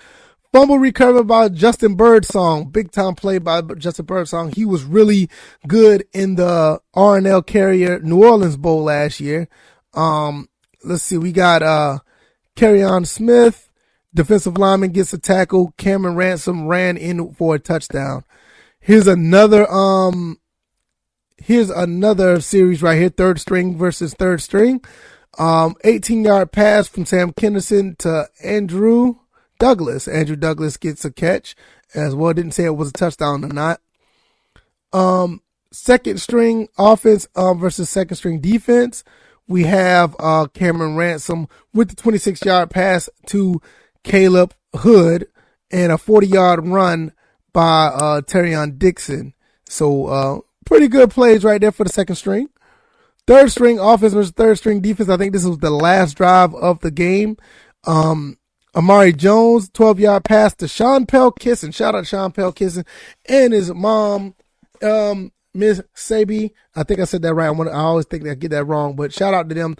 Fumble recovered by Justin Birdsong. Big time play by Justin Birdsong. He was really good in the R&L Carrier New Orleans Bowl last year. Let's see. We got Kerryon Smith, defensive lineman, gets a tackle. Cameron Ransom ran in for a touchdown. Here's another series right here. Third string versus third string. 18-yard pass from Sam Kennison to Andrew Douglas. Andrew Douglas gets a catch as well. Didn't say it was a touchdown or not. Second string offense versus second string defense. We have Cameron Ransom with the 26-yard pass to Caleb Hood and a 40-yard run by Terrion Dixon. So pretty good plays right there for the second string. Third string offense versus third string defense. I think this was the last drive of the game. Amari Jones, 12-yard pass to Sean Pell Kissin. Shout out to Sean Pell Kissin and his mom, Miss Sabi. I think I said that right. I always think I get that wrong, but shout out to them.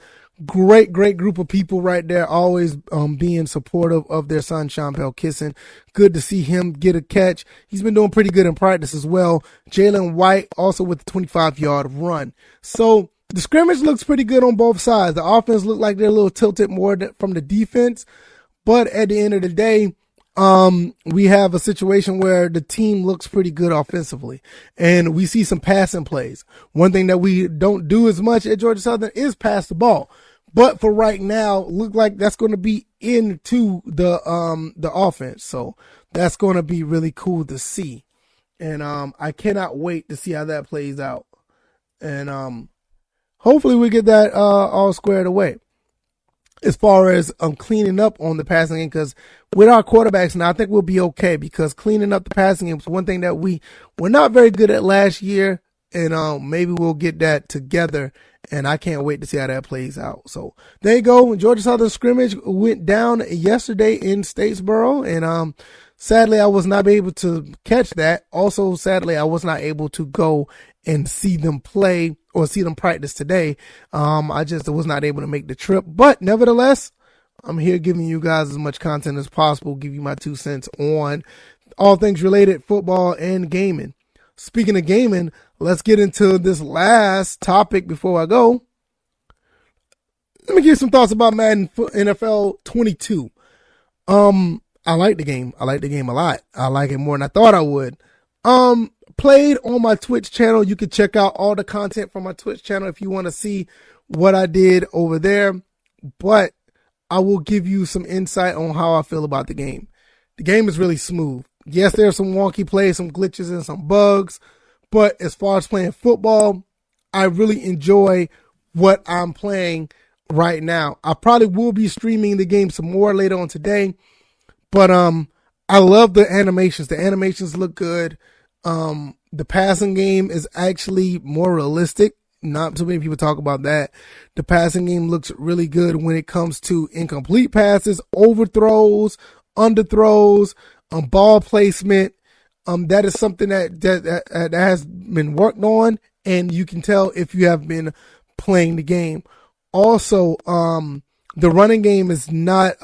Great group of people right there, always being supportive of their son, Sean Pell Kissin. Good to see him get a catch. He's been doing pretty good in practice as well. Jalen White also with the 25-yard run. So the scrimmage looks pretty good on both sides. The offense looked like they're a little tilted more from the defense. But at the end of the day, we have a situation where the team looks pretty good offensively, and we see some passing plays. One thing that we don't do as much at Georgia Southern is pass the ball. But for right now, look like that's going to be into the offense. So that's going to be really cool to see. And I cannot wait to see how that plays out. And hopefully we get that all squared away. As far as cleaning up on the passing game, because with our quarterbacks now, I think we'll be okay, because cleaning up the passing game was one thing that we were not very good at last year, and maybe we'll get that together, and I can't wait to see how that plays out. So there you go. Georgia Southern scrimmage went down yesterday in Statesboro, and sadly I was not able to catch that. Also, sadly, I was not able to go and see them play or see them practice today. I just was not able to make the trip, but nevertheless, I'm here giving you guys as much content as possible, give you my 2 cents on all things related football and gaming. Speaking of gaming, let's get into this last topic before I go. Let me give you some thoughts about Madden NFL 22. I like the game. I like the game a lot. I like it more than I thought I would. Played on my Twitch channel. You can check out all the content from my Twitch channel if you want to see what I did over there. But I will give you some insight on how I feel about the game. The game is really smooth. Yes, there are some wonky plays, some glitches, and some bugs. But as far as playing football, I really enjoy what I'm playing right now. I probably will be streaming the game some more later on today. But I love the animations. The animations look good. The passing game is actually more realistic. Not too many people talk about that. The passing game looks really good when it comes to incomplete passes, overthrows, underthrows, ball placement. That is something that has been worked on, and you can tell if you have been playing the game. Also, the running game is not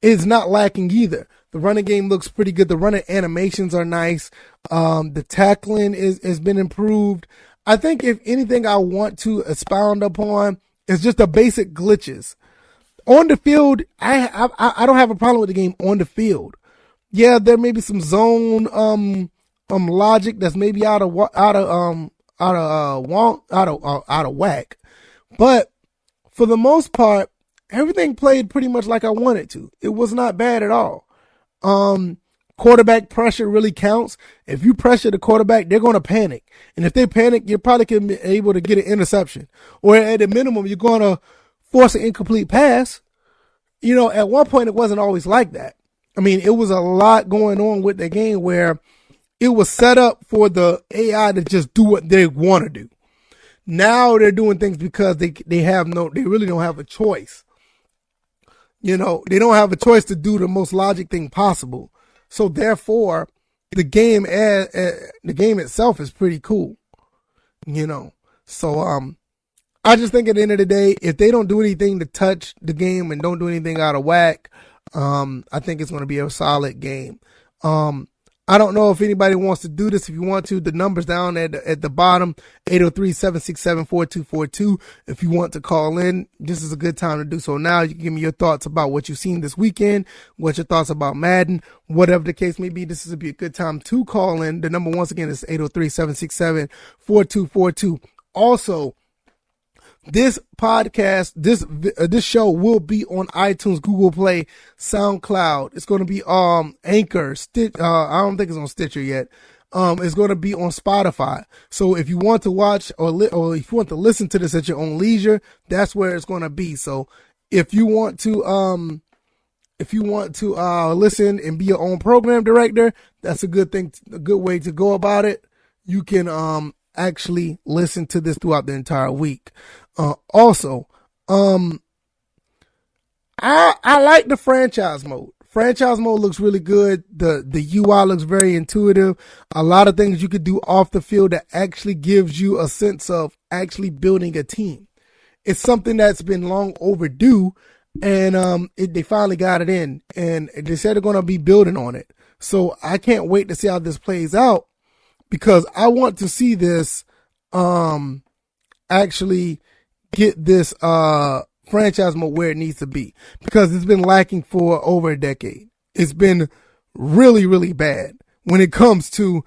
lacking either. The running game looks pretty good. The running animations are nice. The tackling has been improved. I think if anything I want to expound upon is just the basic glitches. On the field, I don't have a problem with the game on the field. Yeah, there may be some zone logic that's maybe out of whack. But for the most part, everything played pretty much like I wanted to. It was not bad at all. Quarterback pressure really counts. If you pressure the quarterback, they're going to panic. And if they panic, you're probably going to be able to get an interception. Or at a minimum, you're going to force an incomplete pass. You know, at one point, it wasn't always like that. I mean, it was a lot going on with the game where it was set up for the AI to just do what they want to do. Now they're doing things because they really don't have a choice. You know, they don't have a choice to do the most logic thing possible. So therefore, the game itself is pretty cool. You know, so I just think at the end of the day, if they don't do anything to touch the game and don't do anything out of whack, I think it's going to be a solid game. I don't know if anybody wants to do this. If you want to, the number's down at the bottom, 803-767-4242. If you want to call in, this is a good time to do so now. You can give me your thoughts about what you've seen this weekend, what's your thoughts about Madden, whatever the case may be. This is a good time to call in. The number once again is 803-767-4242. Also, this podcast, this show will be on iTunes, Google Play, SoundCloud. It's going to be Anchor, Stitch. I don't think it's on Stitcher yet. It's going to be on Spotify. So if you want to watch or if you want to listen to this at your own leisure, that's where it's going to be. So if you want to listen and be your own program director, that's a good thing, a good way to go about it. You can actually listen to this throughout the entire week. Also, I like the franchise mode. Franchise mode looks really good. The UI looks very intuitive. A lot of things you could do off the field that actually gives you a sense of actually building a team. It's something that's been long overdue, and they finally got it in, and they said they're going to be building on it. So I can't wait to see how this plays out, because I want to see this actually get this franchise mode where it needs to be, because it's been lacking for over a decade. It's been really, really bad when it comes to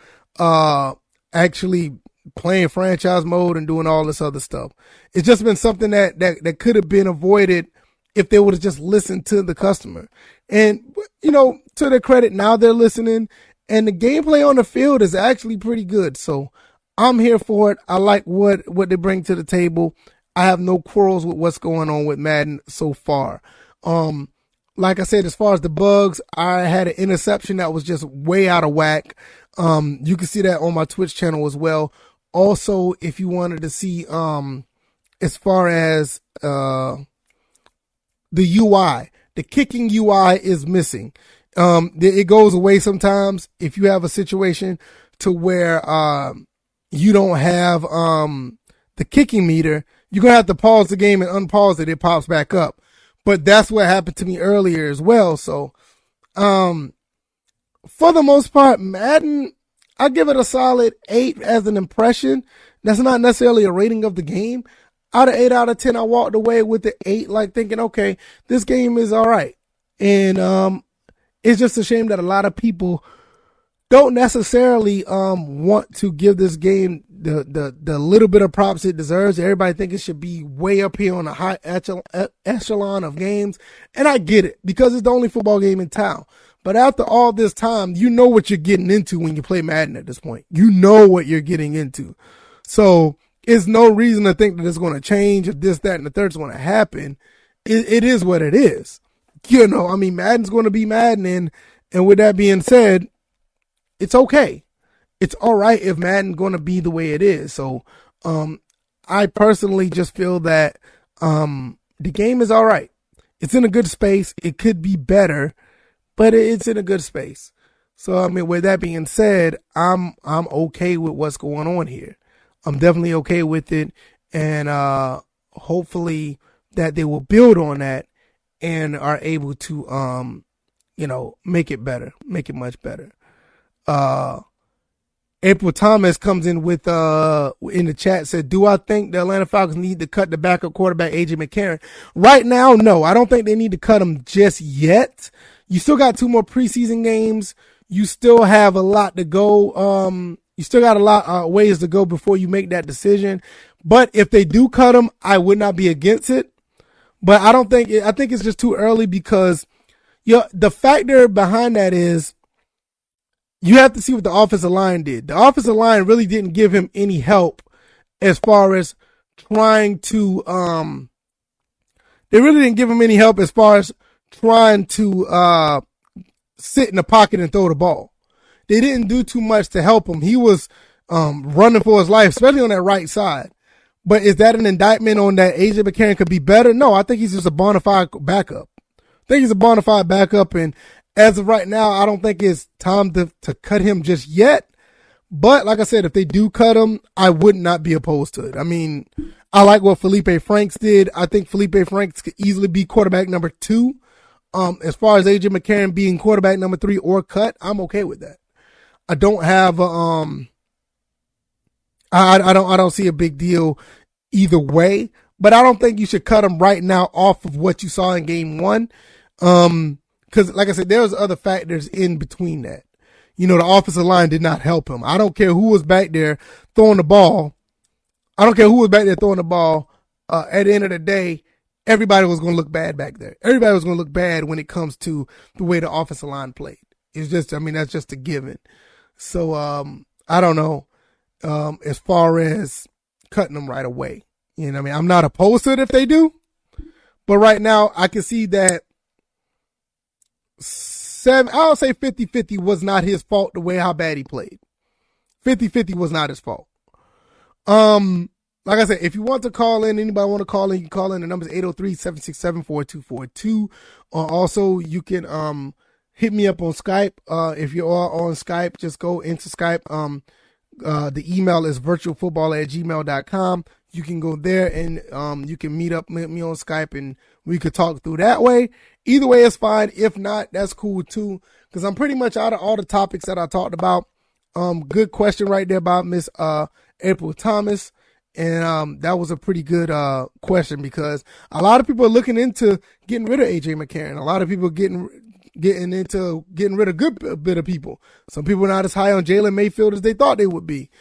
actually playing franchise mode and doing all this other stuff. It's just been something that could have been avoided if they would have just listened to the customer. And, you know, to their credit, now they're listening, and the gameplay on the field is actually pretty good. So I'm here for it. I like what they bring to the table. I have no quarrels with what's going on with Madden so far. Like I said, as far as the bugs, I had an interception that was just way out of whack. You can see that on my Twitch channel as well. Also, if you wanted to see, as far as the UI, the kicking UI is missing. It goes away sometimes if you have a situation to where you don't have the kicking meter. You're going to have to pause the game and unpause it. It pops back up. but that's what happened to me earlier as well. So, for the most part, Madden, I give it a solid 8 as an impression. That's not necessarily a rating of the game. Out of 8 out of 10, I walked away with the 8, like thinking, okay, this game is all right. And it's just a shame that a lot of people don't necessarily want to give this game the little bit of props it deserves. Everybody think it should be way up here on the high echelon of games. And I get it, because it's the only football game in town. But after all this time, you know what you're getting into when you play Madden at this point. You know what you're getting into. So it's no reason to think that it's going to change, if this, that, and the third is going to happen. It is what it is. You know, I mean, Madden's going to be Madden. And with that being said, it's okay. It's all right if Madden's going to be the way it is. So I personally just feel that the game is all right. It's in a good space. It could be better, but it's in a good space. So, I mean, with that being said, I'm okay with what's going on here. I'm definitely okay with it. And hopefully that they will build on that and are able to, make it better, make it much better. April Thomas comes in with in the chat, said, do I think the Atlanta Falcons need to cut the backup quarterback AJ McCarron? Right now, no. I don't think they need to cut him just yet. You still got 2 more preseason games. You still have a lot to go. You still got a lot ways to go before you make that decision. But if they do cut him, I would not be against it. But I think it's just too early, because the factor behind that is, you have to see what the offensive line did. The offensive line really didn't give him any help as far as trying to, they really didn't give him any help as far as trying to, sit in the pocket and throw the ball. They didn't do too much to help him. He was, running for his life, especially on that right side. But is that an indictment on that AJ McCarron could be better? No, I think he's just a bona fide backup. And as of right now, I don't think it's time to cut him just yet. But like I said, if they do cut him, I would not be opposed to it. I mean, I like what Felipe Franks did. I think Felipe Franks could easily be quarterback number 2. As far as AJ McCarron being quarterback number 3 or cut, I'm okay with that. I don't have I don't see a big deal either way, but I don't think you should cut him right now off of what you saw in game 1. Cause like I said, there's other factors in between that. The offensive line did not help him. I don't care who was back there throwing the ball. At the end of the day, everybody was going to look bad back there. Everybody was going to look bad when it comes to the way the offensive line played. It's just, that's just a given. So, I don't know, as far as cutting them right away. I'm not opposed to it if they do, but right now I can see that I'll say 50-50 was not his fault the way how bad he played. 50-50 was not his fault. Like I said, if you want to call in, anybody want to call in, you can call in. The number is 803-767-4242. Also, you can hit me up on Skype. If you are on Skype, just go into Skype. The email is virtualfootball@gmail.com. You can go there and you can meet up with me on Skype and we could talk through that way. Either way is fine. If not, that's cool too, because I'm pretty much out of all the topics that I talked about. Good question right there by Miss April Thomas. And that was a pretty good question, because a lot of people are looking into getting rid of AJ McCarron. A lot of people getting into getting rid of a good bit of people. Some people are not as high on Jalen Mayfield as they thought they would be.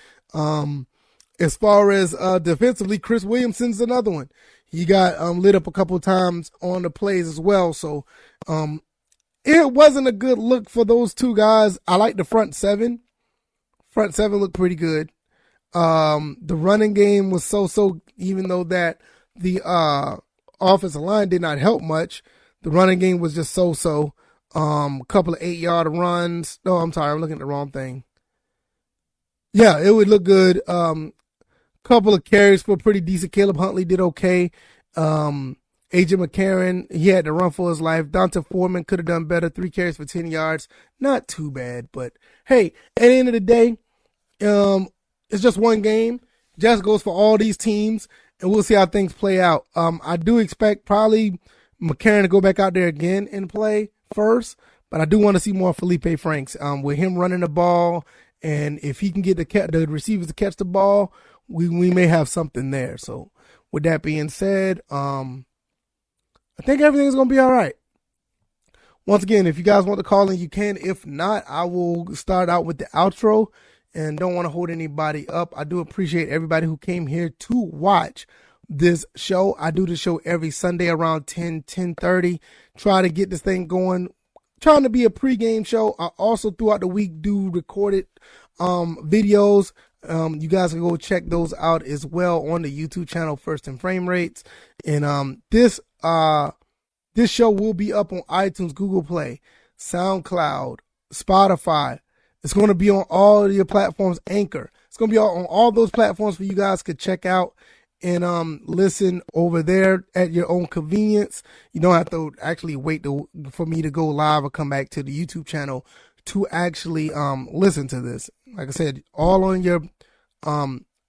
As far as defensively, Chris Williamson's another one. He got lit up a couple of times on the plays as well. So it wasn't a good look for those two guys. I like the front seven. Front seven looked pretty good. The running game was so, even though that the offensive line did not help much. The running game was just so. A couple of 8-yard runs. No, I'm sorry, I'm looking at the wrong thing. Yeah, it would look good. Couple of carries for pretty decent. Caleb Huntley did okay. AJ McCarron, he had to run for his life. Donta Foreman could have done better. 3 carries for 10 yards. Not too bad, but hey, at the end of the day, it's just one game. Just goes for all these teams, and we'll see how things play out. I do expect probably McCarron to go back out there again and play first, but I do want to see more Felipe Franks. With him running the ball, and if he can get the receivers to catch the ball, we may have something there. So with that being said, I think everything's going to be all right. Once again, if you guys want to call in, you can. If not, I will start out with the outro and don't want to hold anybody up. I do appreciate everybody who came here to watch this show. I do the show every Sunday around 10:30. Try to get this thing going. Trying to be a pregame show. I also throughout the week do recorded videos. You guys can go check those out as well on the YouTube channel, First and Frame Rates. And this show will be up on iTunes, Google Play, SoundCloud, Spotify. It's going to be on all your platforms, Anchor. It's going to be on all those platforms for you guys to check out and listen over there at your own convenience. You don't have to actually wait for me to go live or come back to the YouTube channel to actually listen to this. Like I said, all on your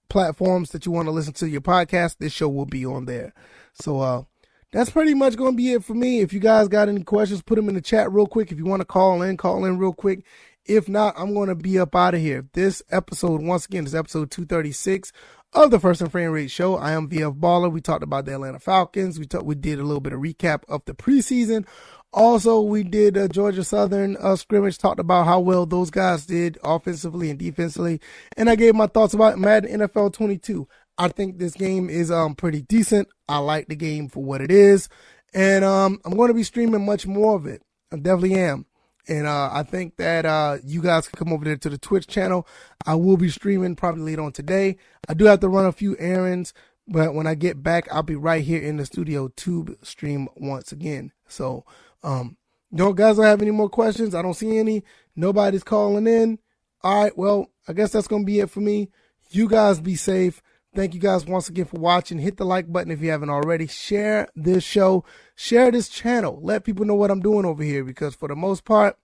platforms that you want to listen to your podcast, this show will be on there. So that's pretty much going to be it for me. If you guys got any questions, put them in the chat real quick. If you want to call in real quick. If not, I'm going to be up out of here. This episode, once again, is episode 236 of the First and Frame Rate Show. I am VF Baller. We talked about the Atlanta Falcons. We did a little bit of recap of the preseason. Also, we did Georgia Southern scrimmage, talked about how well those guys did offensively and defensively. And I gave my thoughts about Madden NFL 22. I think this game is pretty decent. I like the game for what it is. And I'm going to be streaming much more of it. I definitely am. And I think that you guys can come over there to the Twitch channel. I will be streaming probably later on today. I do have to run a few errands, but when I get back, I'll be right here in the studio to stream once again. So, you guys don't have any more questions? I don't see any. Nobody's calling in. All right, well, I guess that's going to be it for me. You guys be safe. Thank you guys once again for watching. Hit the like button if you haven't already. Share this show. Share this channel. Let people know what I'm doing over here because for the most part,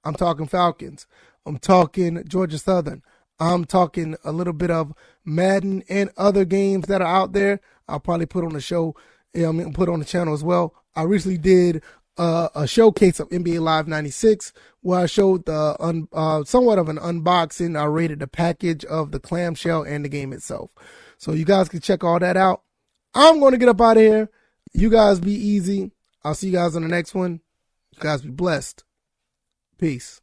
I'm talking Falcons. I'm talking Georgia Southern. I'm talking a little bit of Madden and other games that are out there. I'll probably put on the show. Put on the channel as well. I recently did a showcase of NBA Live 96 where I showed the somewhat of an unboxing. I rated the package of the clamshell and the game itself. So you guys can check all that out. I'm going to get up out of here. You guys be easy. I'll see you guys on the next one. You guys be blessed. Peace.